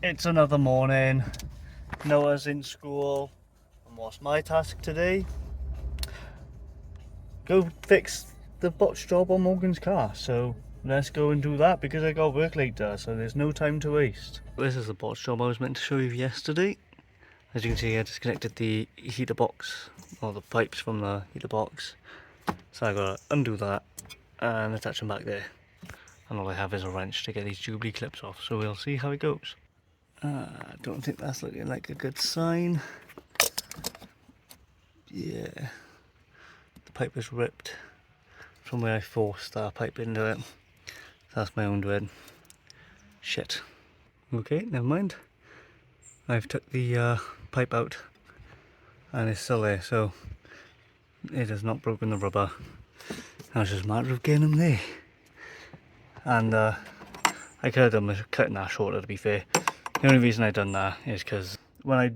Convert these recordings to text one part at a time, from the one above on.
It's another morning. Noah's in school. And what's my task today? Go fix the botch job on Morgan's car. So let's go and do that because I got work later, so there's no time to waste. This is the botch job I was meant to show you yesterday. As you can see, I disconnected the heater box, or the pipes from the heater box. So I gotta undo that and attach them back there. And all I have is a wrench to get these Jubilee clips off, so we'll see how it goes. I don't think that's looking like a good sign. Yeah, the pipe was ripped from where I forced that pipe into it. That's my own doing. Shit. Okay, never mind. I've took the pipe out and it's still there, so it has not broken the rubber. Now it's just a matter of getting them there. And I could have done with cutting that shorter, to be fair. The only reason I done that is because when I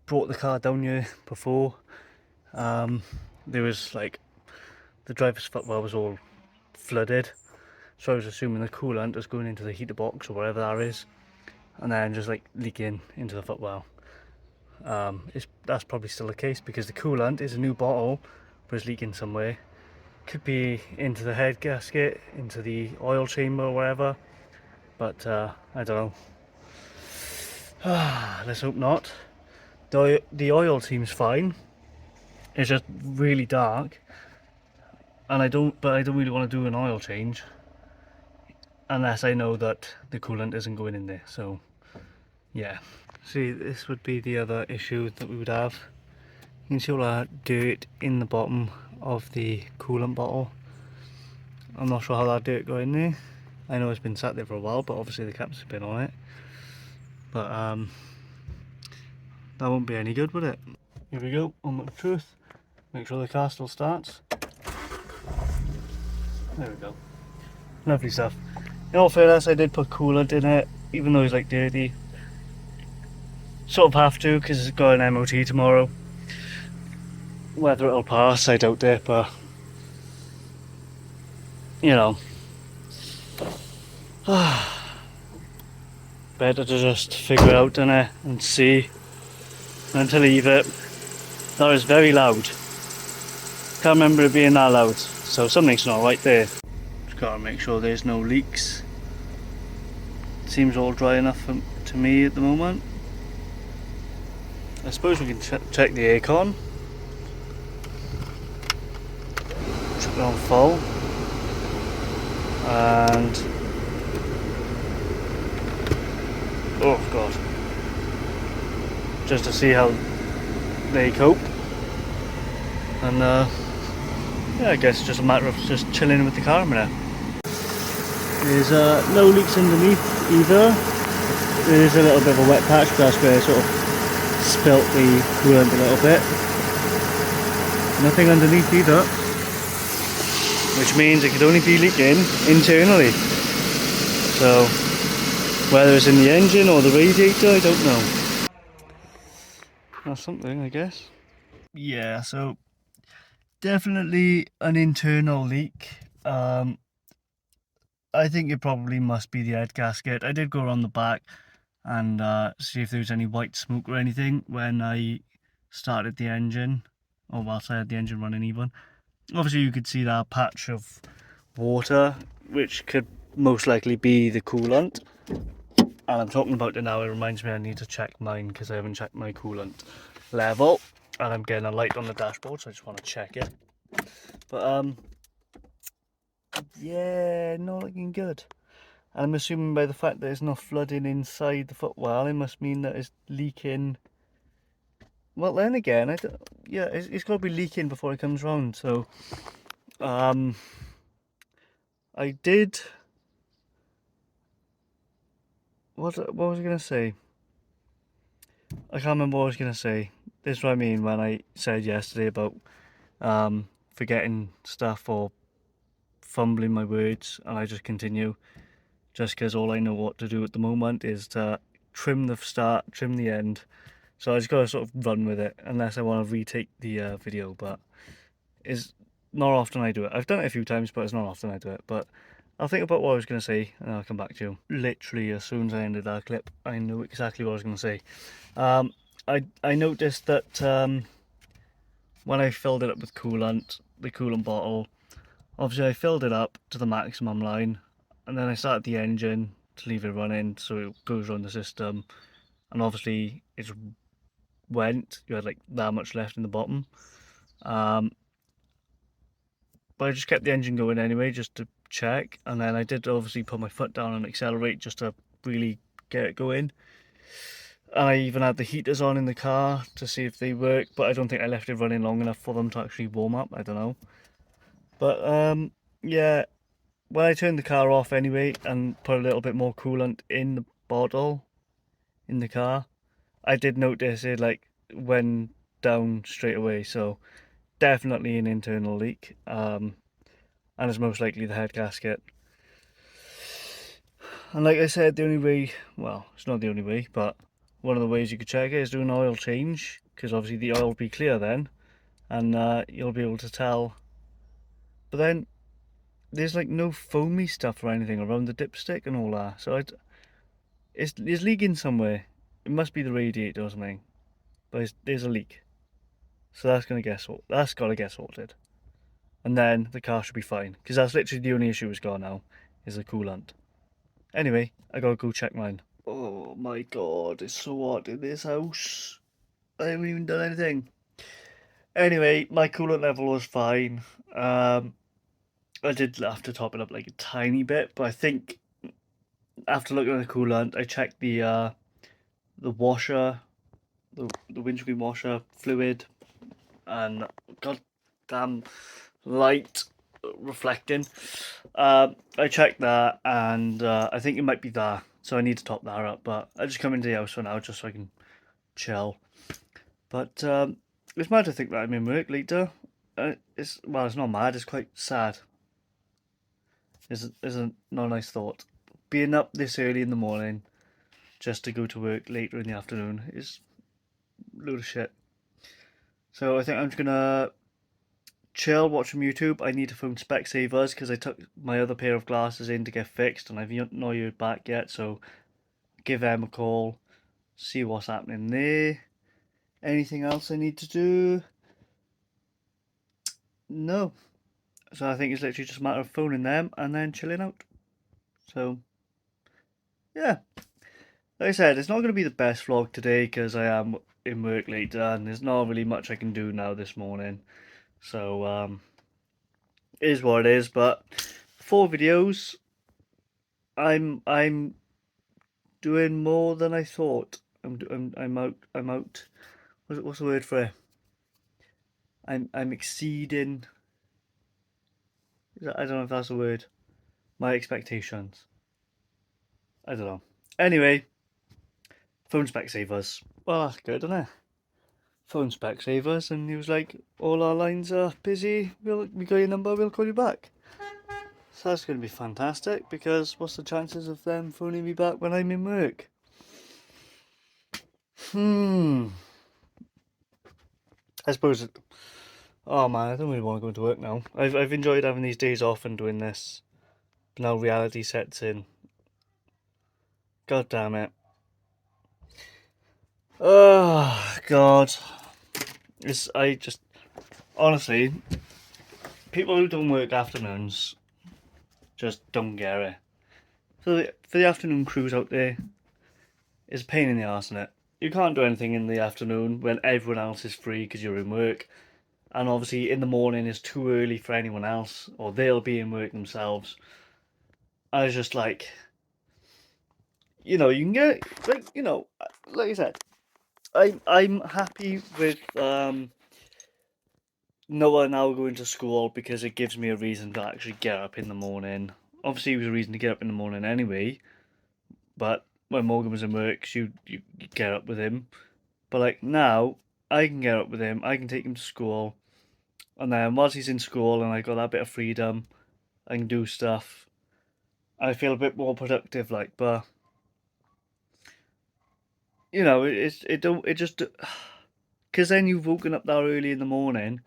brought the car down here before, there was like, the driver's footwell was all flooded, so I was assuming the coolant was going into the heater box or whatever that is, and then just like leaking into the footwell. That's probably still the case because the coolant is a new bottle, but it's leaking somewhere. Could be into the head gasket, into the oil chamber or whatever, but I don't know. Let's hope not. The oil seems fine. It's just really dark, and I don't really want to do an oil change unless I know that the coolant isn't going in there. So yeah. See, this would be the other issue that we would have. You can see all that dirt in the bottom of the coolant bottle. I'm not sure how that dirt got in there. I know it's been sat there for a while, but obviously the cap's been on it. But that won't be any good, would it? Here we go, moment of truth. Make sure the car still starts. There we go. Lovely stuff. In all fairness, I did put coolant in it, even though it's like dirty. Sort of have to, because it's got an MOT tomorrow. Whether it'll pass, I doubt it, but you know. Better to just figure it out, innit, and see, than to leave it. That is very loud. Can't remember it being that loud, so something's not right there. Just gotta make sure there's no leaks. Seems all dry enough to me at the moment. I suppose we can check the aircon. Chuck it on full. And oh god. Just to see how they cope. And yeah, I guess it's just a matter of just chilling with the car a minute. There's no leaks underneath either. There is a little bit of a wet patch, but that's where I sort of spilt the coolant a little bit. Nothing underneath either, which means it could only be leaking internally. So whether it's in the engine or the radiator, I don't know. That's something, I guess. Yeah, so definitely an internal leak. I think it probably must be the head gasket. I did go around the back and see if there was any white smoke or anything when I started the engine, or whilst I had the engine running even. Obviously you could see that patch of water, which could most likely be the coolant. And I'm talking about it now, it reminds me I need to check mine because I haven't checked my coolant level. And I'm getting a light on the dashboard, so I just want to check it. But yeah, not looking good. And I'm assuming by the fact that it's not flooding inside the footwell, it must mean that it's leaking. Well, then again, yeah, it's got to be leaking before it comes round. So, I did. What was I gonna say? I can't remember what I was gonna say. This is what I mean when I said yesterday about forgetting stuff or fumbling my words, and I just continue. Just because all I know what to do at the moment is to trim the start, trim the end. So I just gotta sort of run with it, unless I want to retake the video, but it's not often I do it. I've done it a few times, but it's not often I do it. But I'll think about what I was going to say and I'll come back to you. Literally, as soon as I ended that clip, I knew exactly what I was going to say. I noticed that when I filled it up with coolant, the coolant bottle, obviously I filled it up to the maximum line, and then I started the engine to leave it running so it goes around the system, and obviously it went, you had like that much left in the bottom. But I just kept the engine going anyway, just to check, and then I did obviously put my foot down and accelerate just to really get it going. And I even had the heaters on in the car to see if they work, but I don't think I left it running long enough for them to actually warm up. I don't know. But yeah, when I turned the car off anyway and put a little bit more coolant in the bottle in the car, I did notice it like went down straight away. So definitely an internal leak, and it's most likely the head gasket. And like I said, the only way, well, it's not the only way, but one of the ways you could check it is do an oil change, because obviously the oil will be clear then, and you'll be able to tell. But then there's like no foamy stuff or anything around the dipstick and all that, so it's leaking somewhere. It must be the radiator or something, but there's a leak, so that's got to get sorted, and then the car should be fine, because that's literally the only issue it's got now, is the coolant. Anyway, I gotta go check mine. Oh my god, it's so hot in this house. I haven't even done anything. Anyway, my coolant level was fine. I did have to top it up like a tiny bit, but I think after looking at the coolant, I checked the washer, the windscreen washer fluid, and god damn light reflecting. I checked that, and I think it might be that, so I need to top that up. But I just come into the house for now just so I can chill. But it's mad to think that I'm in work later. It's not mad. It's quite sad. It's a not a nice thought. Being up this early in the morning just to go to work later in the afternoon is a load of shit. So I think I'm just gonna chill, watch some YouTube. I need to phone Specsavers because I took my other pair of glasses in to get fixed and I've not heard back yet. So give them a call, see what's happening there. Anything else I need to do? No. So I think it's literally just a matter of phoning them and then chilling out. So yeah, like I said, it's not going to be the best vlog today because I am in work later and there's not really much I can do now this morning. So it is what it is. But 4 videos, I'm doing more than I thought. I'm out. What's the word for it? I'm exceeding. I don't know if that's a word. My expectations. I don't know. Anyway, phone Specsavers. Well, that's good, isn't it? Phone Specsavers, and he was like, "All our lines are busy. We got your number. We'll call you back." So that's going to be fantastic because what's the chances of them phoning me back when I'm in work? I suppose. Oh man, I don't really want to go into work now. I've enjoyed having these days off and doing this, but now reality sets in. God damn it. Oh God. I just honestly, people who don't work afternoons just don't get it. For the afternoon crews out there, it's a pain in the arse, isn't it? You can't do anything in the afternoon when everyone else is free because you're in work. And obviously in the morning is too early for anyone else, or they'll be in work themselves. I was just like, you can get, like I said, I'm happy with Noah now going to school because it gives me a reason to actually get up in the morning. Obviously, it was a reason to get up in the morning anyway, but when Morgan was in work, you get up with him. But like now, I can get up with him, I can take him to school, and then whilst he's in school and I got that bit of freedom, I can do stuff. I feel a bit more productive, like, but it just because then you've woken up that early in the morning.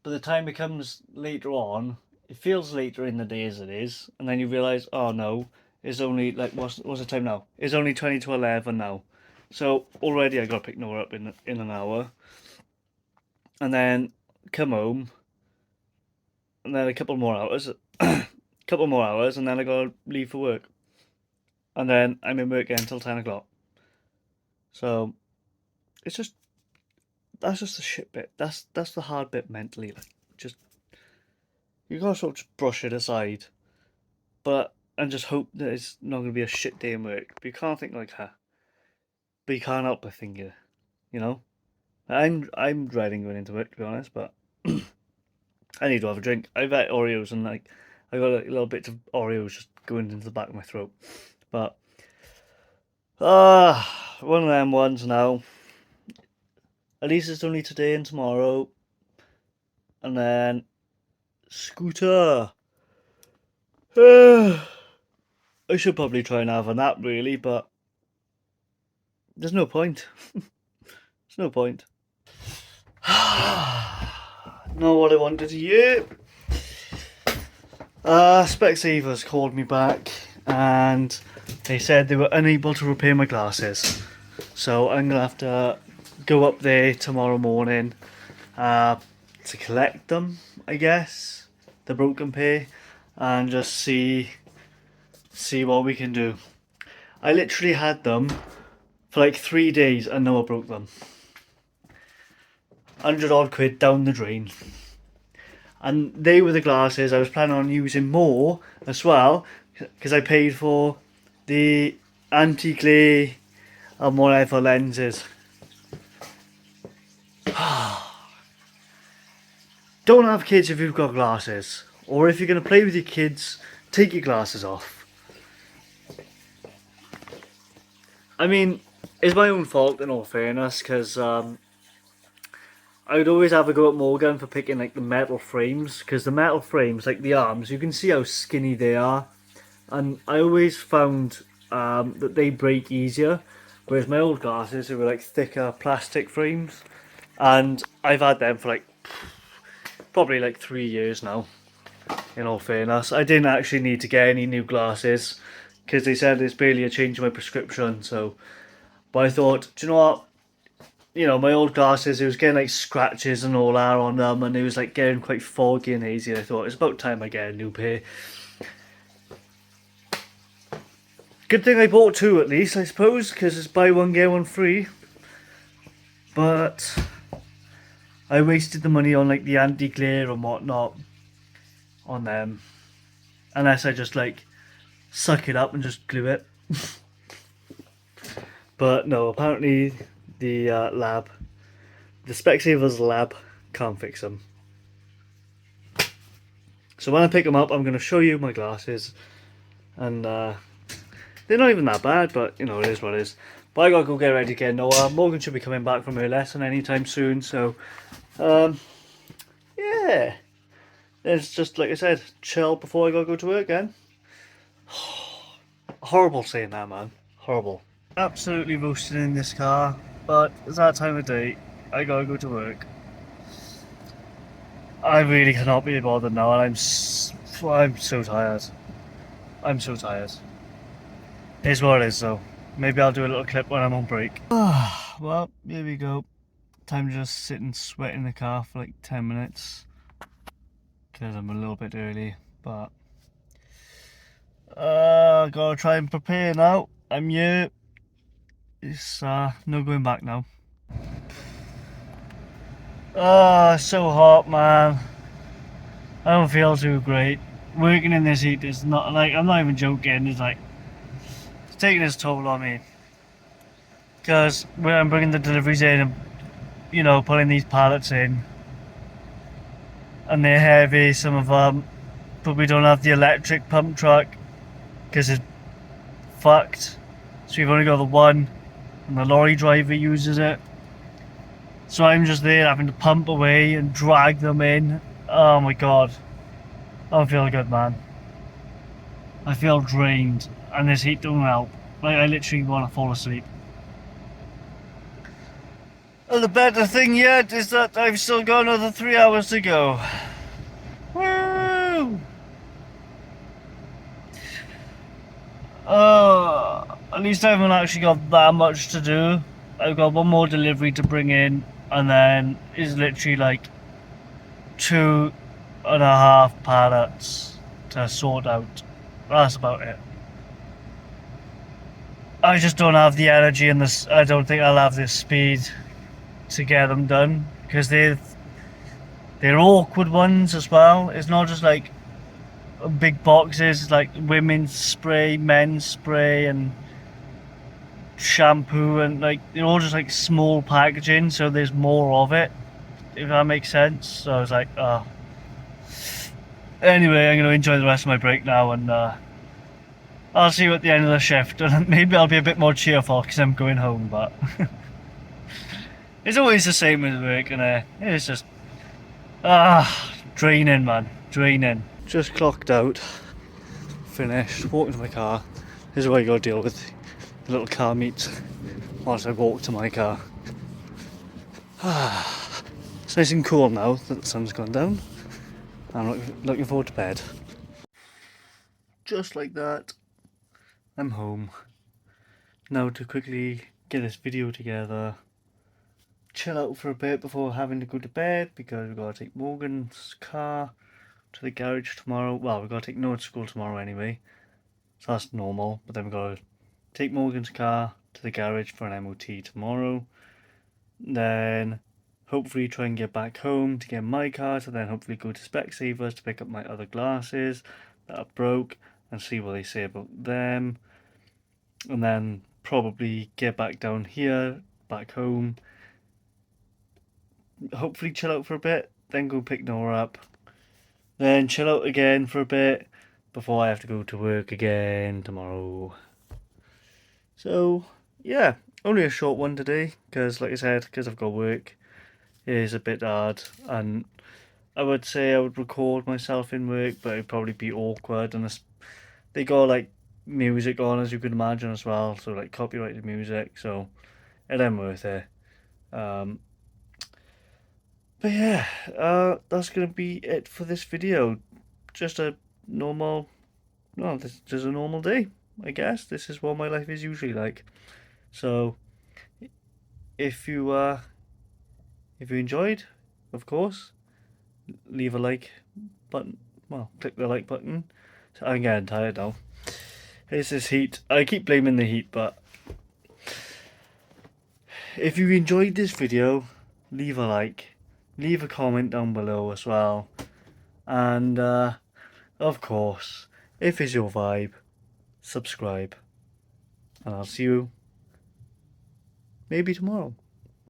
By the time it comes later on, it feels later in the day as it is, and then you realise, oh no, it's only like what's the time now? It's only 20 to 11 now, so already I got to pick Nora up in an hour, and then come home, and then a couple more hours, couple more hours, and then I got to leave for work, and then I'm in work again until 10 o'clock. So it's just that's just the shit bit. That's the hard bit mentally. Like, just you gotta sort of just brush it aside, but and just hope that it's not gonna be a shit day in work. But you can't think like that. But you can't help but think it. You know, I'm dreading going into work, to be honest. But I need to have a drink. I've had Oreos and like I got like, little bits of Oreos just going into the back of my throat. But one of them ones now. At least it's only today and tomorrow. And then scooter. I should probably try and have a nap really, but there's no point. There's no point. Not what I wanted to hear. Specsavers called me back and they said they were unable to repair my glasses. So I'm gonna have to go up there tomorrow morning to collect them, I guess, the broken pair, and just see what we can do. I literally had them for like 3 days and Noah broke them. 100 odd quid down the drain. And they were the glasses I was planning on using more as well, because I paid for the anti-glare and whatever lenses. Don't have kids if you've got glasses, or if you're going to play with your kids, take your glasses off. I mean, it's my own fault in all fairness, because I would always have a go at Morgan for picking like the metal frames, because the metal frames, like the arms, you can see how skinny they are, and I always found that they break easier, whereas my old glasses, they were like thicker plastic frames, and I've had them for like probably like 3 years now, in all fairness. I didn't actually need to get any new glasses, because they said it's barely a change in my prescription, so, but I thought, do you know what, you know, my old glasses, it was getting like scratches and all that on them, and it was like getting quite foggy and hazy. I thought it's about time I get a new pair. Good thing I bought two at least, I suppose, because it's buy one get one free. But I wasted the money on like the anti-glare and whatnot on them, unless I just like suck it up and just glue it. But no, apparently the Specsavers lab can't fix them. So when I pick them up, I'm going to show you my glasses, and they're not even that bad, but you know, it is what it is. But I gotta go get ready again. Noah, Morgan should be coming back from her lesson anytime soon, so yeah, it's just like I said, chill before I gotta go to work again. Horrible saying that, man. Horrible. Absolutely roasting in this car, but it's that time of day. I gotta go to work. I really cannot be bothered now, and I'm so tired. I'm so tired. It's what it is, though. Maybe I'll do a little clip when I'm on break. Well, here we go. Time to just sit and sweat in the car for like 10 minutes. Because I'm a little bit early, but gotta try and prepare now. I'm here. It's no going back now. It's so hot, man. I don't feel too great. Working in this heat is not like, I'm not even joking, it's like it's taking its toll on me. Because when I'm bringing the deliveries in and, you know, putting these pallets in, and they're heavy, some of them, but we don't have the electric pump truck because it's fucked. So we've only got the one, and the lorry driver uses it. So I'm just there having to pump away and drag them in. Oh my god. I don't feel good, man. I feel drained, and this heat don't help. Like, I literally want to fall asleep. And the better thing yet is that I've still got another 3 hours to go. Woo! At least I haven't actually got that much to do. I've got one more delivery to bring in, and then it's literally like 2.5 pallets to sort out. That's about it. I just don't have the energy and this. I don't think I'll have the speed to get them done because they're awkward ones as well. It's not just like big boxes, it's like women's spray, men's spray, and shampoo, and like they're all just like small packaging, so there's more of it, if that makes sense. So I was like, oh. Anyway, I'm going to enjoy the rest of my break now, and I'll see you at the end of the shift, and maybe I'll be a bit more cheerful because I'm going home, but it's always the same with work, and it's just draining, man, draining. Just clocked out, finished, walked to my car. This is what I got to deal with, the little car meet whilst I walk to my car. It's nice and cool now that the sun's gone down. I'm looking forward to bed. Just like that, I'm home. Now to quickly get this video together, chill out for a bit before having to go to bed, because we've got to take Morgan's car to the garage tomorrow. Well, we've got to take Noah to school tomorrow anyway, so that's normal. But then we've got to take Morgan's car to the garage for an MOT tomorrow. Then hopefully try and get back home to get my car, to then hopefully go to Specsavers to pick up my other glasses that are broke and see what they say about them. And then probably get back down here, back home. Hopefully chill out for a bit, then go pick Noah up. Then chill out again for a bit before I have to go to work again tomorrow. So, yeah, only a short one today, because like I said, because I've got work, it is a bit hard, and I would say I would record myself in work, but it'd probably be awkward, and they got like music on, as you can imagine, as well, so like copyrighted music, so it ain't worth it. But yeah, that's gonna be it for this video. Just a normal, well, this is just a normal day, I guess. This is what my life is usually like. So if you enjoyed, of course, leave a like button. Well, click the like button. So I'm getting tired now. It's this heat. I keep blaming the heat, but if you enjoyed this video, leave a like, leave a comment down below as well, and of course, if it's your vibe, subscribe, and I'll see you maybe tomorrow.